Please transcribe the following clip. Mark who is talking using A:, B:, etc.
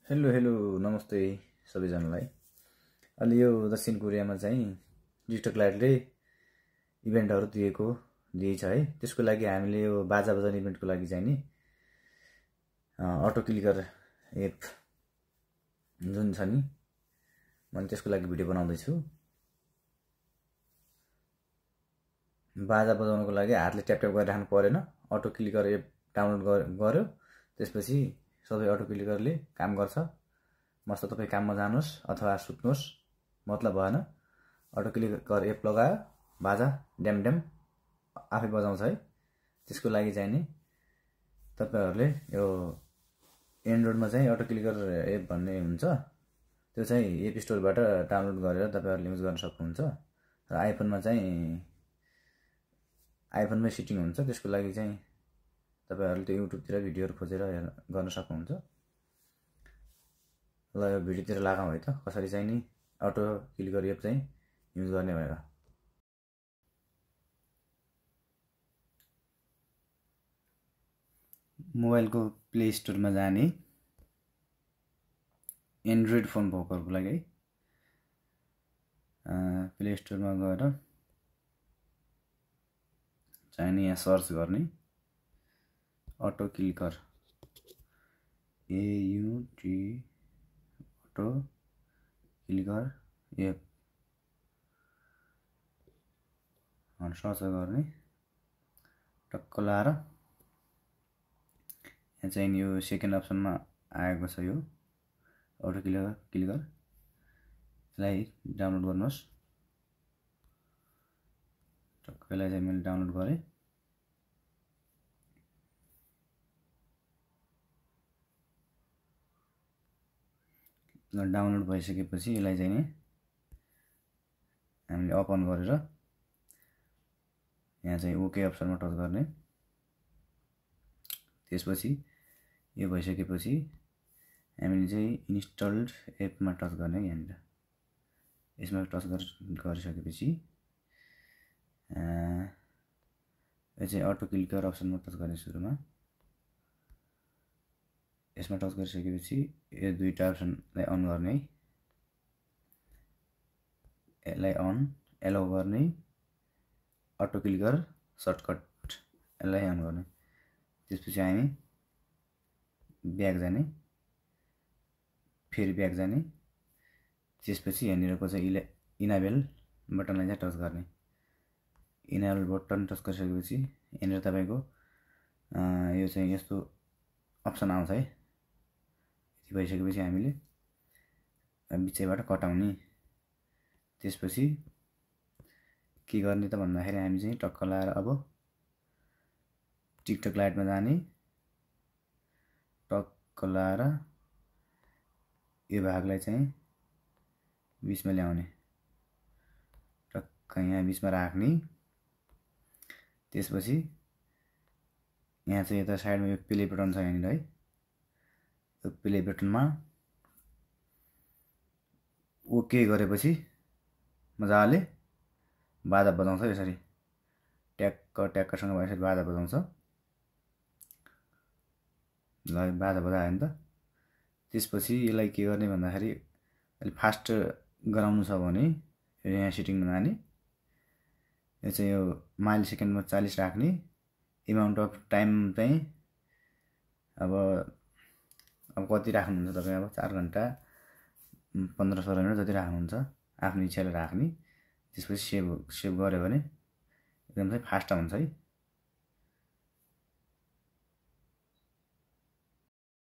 A: Hello hello नमस्ते सबैजनालाई। अलि यो दक्षिण कोरियामा चाहिँ टिकटक लाइटले इभेन्टहरू दिएछ है। त्यसको लागि हामीले यो बाजा बजाउने इभेन्टको लागि चाहिँ नि अटो क्लिकर एप जुन छ नि, मैले त्यसको लागि भिडियो बनाउँदैछु। बाजा बजाउनको लागि हातले ट्याप ट्याप गरिराख्नु परेन। अटो क्लिकर एप डाउनलोड गर्यो, त्यसपछि सबै अटो क्लिकरले काम गर्छ। मस्त तपाईँ काममा जानुहोस् अथवा सुत्नुहोस्, मतलब भएन। अटो क्लिकर एप लगायो, बाजा ड्याम ड्याम आफै बजाउँछ है। त्यसको लागि चाहिँ नि तपाईहरुले यो एन्ड्रोइडमा चाहिँ अटो क्लिकर एप भन्ने हुन्छ, त्यो चाहिँ एप स्टोरबाट डाउनलोड गरेर तपाईहरुले युज गर्न सक्नुहुन्छ। र आइफोनमा चाहिँ आइफोनमै सेटिङ हुन्छ। त्यसको लागि चाहिँ तपाईहरुले त्यो युट्युबतिर भिडियोहरु खोजेर गर्न सक्नुहुन्छ। ल यो भिडियोतिर लागौँ है त, कसरी चाहिँ नि अटो क्लिकर एप चाहिँ युज गर्ने भनेर। मोबाइलको प्ले स्टोरमा जाने, एन्ड्रोइड फोन भएकोहरुको लागि है, प्ले स्टोरमा गएर चाहिँ यहाँ सर्च गर्ने auto clicker AUT auto clicker app search गर्ने। टक्क लाएर यहाँ चाहिँ यो सेकेन्ड अप्सनमा आएको छ, यो अटो क्लिकर यसलाई डाउनलोड गर्नुहोस्। टक्कलाई चाहिँ मैले डाउनलोड गरेँ। डाउनलोड भइसकेपछि यसलाई चाहिँ नि हामीले ओपन गरेर यहाँ चाहिँ ओके अप्सनमा टच गर्ने। त्यसपछि यो भइसकेपछि हामीले चाहिँ इन्स्टल्ड एपमा टच गर्ने। यहाँनिर यसमा टच गरिसकेपछि यो चाहिँ अटो क्लिकर अप्सनमा टच गर्ने। सुरुमा यसमा टच गरिसकेपछि यो दुईटा अप्सनलाई अन गर्ने, यसलाई अन एलाउ गर्ने, अटो क्लिकर सर्टकट यसलाई अन गर्ने। त्यसपछि हामी ब्याक जाने, फेरि ब्याक जाने। त्यसपछि यहाँनिरको चाहिँ इनेबल बटनलाई चाहिँ टच गर्ने। इनेबल बटन टच गरिसकेपछि यहाँनिर तपाईको यो चाहिँ यस्तो अप्सन आउँछ है। यति भइसकेपछि हामीले बिचैबाट कटाउने। त्यसपछि के गर्ने त भन्दाखेरि हामी चाहिँ टक्क लाएर अब टिकटक लाइटमा जाने, टक्क लाएर यो भागलाई चाहिँ बीचमा ल्याउने, टक्क यहाँ बीचमा राख्ने। त्यसपछि यहाँ चाहिँ यता साइडमा यो प्ले बटन छ यहाँनिर है, यो प्ले बटनमा ओके गरेपछि मजाले बाजा बजाउँछ। यसरी ट्याक्क ट्याक्कसँग भएपछि बाजा बजाउँछ। ल बाजा बजायो नि त। त्यसपछि यसलाई के गर्ने भन्दाखेरि अलि फास्ट गराउनु छ भने यहाँ सेटिङमा जाने, यो चाहिँ यो माइल सेकेन्डमा 40 राख्ने। एमाउन्ट अफ टाइम चाहिँ अब कति राख्नुहुन्छ तपाईँ, अब 4 घण्टा 15-16 मिनट जति राख्नुहुन्छ आफ्नो इच्छाले राख्ने। त्यसपछि सेभ गर्यो भने एकदम चाहिँ फास्ट हुन्छ है।